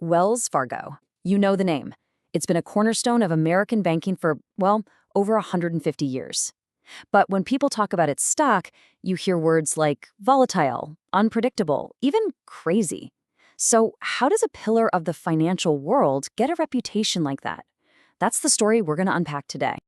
Wells Fargo. You know the name. It's been a cornerstone of American banking for, well, over 150 years. But when people talk about its stock, you hear words like volatile, unpredictable, even crazy. So how does a pillar of the financial world get a reputation like that? That's the story we're going to unpack today.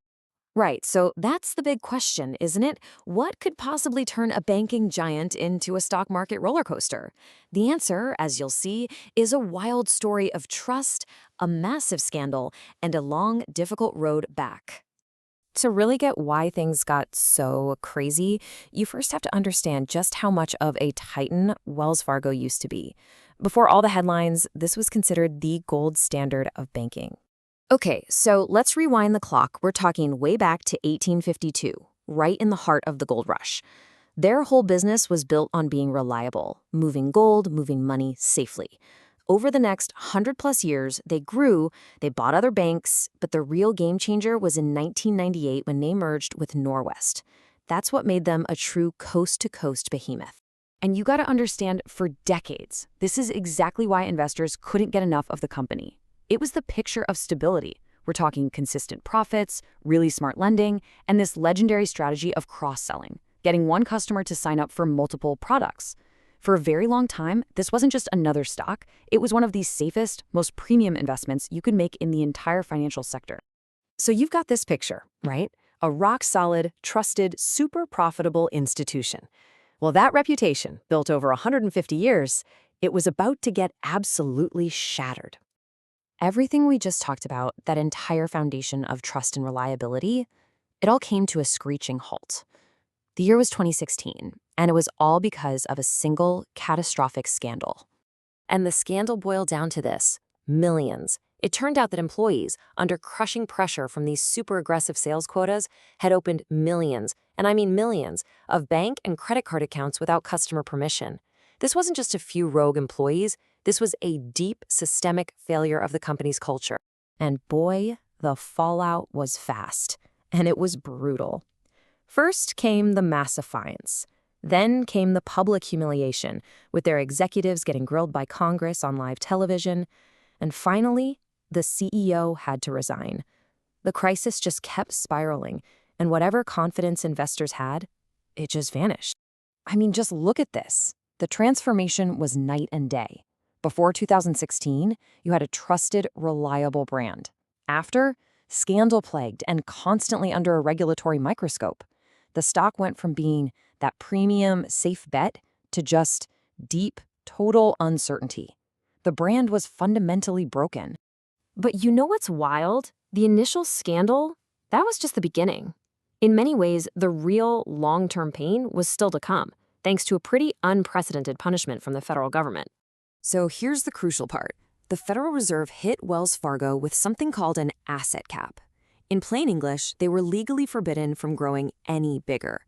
Right, so that's the big question, isn't it? What could possibly turn a banking giant into a stock market roller coaster? The answer, as you'll see, is a wild story of trust, a massive scandal, and a long, difficult road back. To really get why things got so crazy, you first have to understand just how much of a titan Wells Fargo used to be. Before all the headlines, this was considered the gold standard of banking. Okay, so let's rewind the clock. We're talking way back to 1852, right in the heart of the gold rush. Their whole business was built on being reliable, moving gold, moving money safely. Over the next 100-plus years, they grew, they bought other banks, but the real game changer was in 1998 when they merged with Norwest. That's what made them a true coast-to-coast behemoth. And you got to understand, for decades, this is exactly why investors couldn't get enough of the company. It was the picture of stability. We're talking consistent profits, really smart lending, and this legendary strategy of cross-selling, getting one customer to sign up for multiple products. For a very long time, this wasn't just another stock. It was one of the safest, most premium investments you could make in the entire financial sector. So you've got this picture, right? A rock-solid, trusted, super profitable institution. Well, that reputation, built over 150 years, it was about to get absolutely shattered. Everything we just talked about, that entire foundation of trust and reliability, it all came to a screeching halt. The year was 2016, and it was all because of a single catastrophic scandal. And the scandal boiled down to this: millions. It turned out that employees, under crushing pressure from these super aggressive sales quotas, had opened millions, and I mean millions, of bank and credit card accounts without customer permission. This wasn't just a few rogue employees. This was a deep, systemic failure of the company's culture. And boy, the fallout was fast. And it was brutal. First came the massive fines. Then came the public humiliation, with their executives getting grilled by Congress on live television. And finally, the CEO had to resign. The crisis just kept spiraling, and whatever confidence investors had, it just vanished. I mean, just look at this. The transformation was night and day. Before 2016, you had a trusted, reliable brand. After, scandal-plagued and constantly under a regulatory microscope. The stock went from being that premium, safe bet to just deep, total uncertainty. The brand was fundamentally broken. But you know what's wild? The initial scandal, that was just the beginning. In many ways, the real long-term pain was still to come, thanks to a pretty unprecedented punishment from the federal government. So here's the crucial part. The Federal Reserve hit Wells Fargo with something called an asset cap. In plain English, they were legally forbidden from growing any bigger.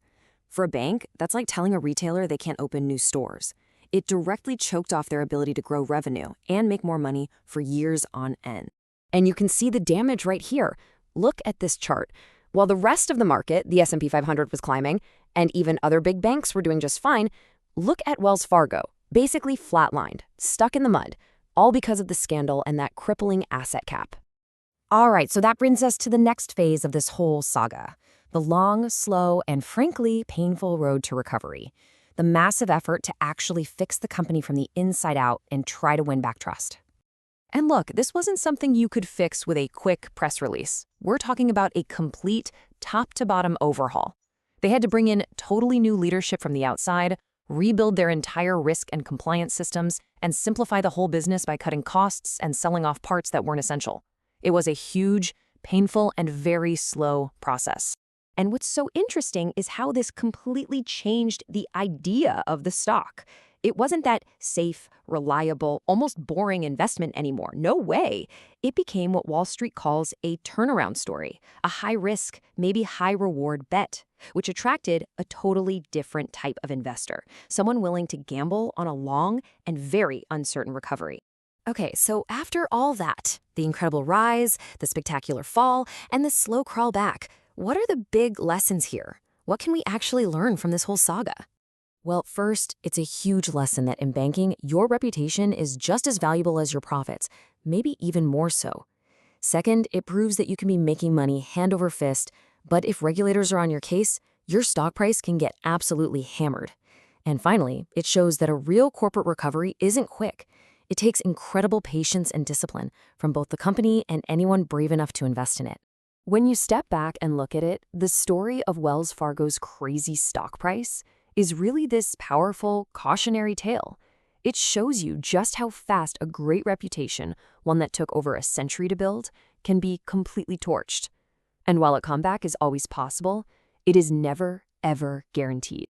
For a bank, that's like telling a retailer they can't open new stores. It directly choked off their ability to grow revenue and make more money for years on end. And you can see the damage right here. Look at this chart. While the rest of the market, the S&P 500, was climbing, and even other big banks were doing just fine, look at Wells Fargo, basically flatlined, stuck in the mud, all because of the scandal and that crippling asset cap. All right, so that brings us to the next phase of this whole saga, the long, slow, and frankly painful road to recovery, the massive effort to actually fix the company from the inside out and try to win back trust. And look, this wasn't something you could fix with a quick press release. We're talking about a complete top-to-bottom overhaul. They had to bring in totally new leadership from the outside, rebuild their entire risk and compliance systems, and simplify the whole business by cutting costs and selling off parts that weren't essential. It was a huge, painful, and very slow process. And what's so interesting is how this completely changed the idea of the stock. It wasn't that safe, reliable, almost boring investment anymore. No way. It became what Wall Street calls a turnaround story, a high-risk, maybe high-reward bet, which attracted a totally different type of investor, someone willing to gamble on a long and very uncertain recovery. Okay, so after all that, the incredible rise, the spectacular fall, and the slow crawl back, what are the big lessons here? What can we actually learn from this whole saga? Well, first, it's a huge lesson that in banking, your reputation is just as valuable as your profits, maybe even more so. Second, it proves that you can be making money hand over fist, but if regulators are on your case, your stock price can get absolutely hammered. And finally, it shows that a real corporate recovery isn't quick. It takes incredible patience and discipline from both the company and anyone brave enough to invest in it. When you step back and look at it, the story of Wells Fargo's crazy stock price is really this powerful, cautionary tale. It shows you just how fast a great reputation, one that took over a century to build, can be completely torched. And while a comeback is always possible, it is never, ever guaranteed.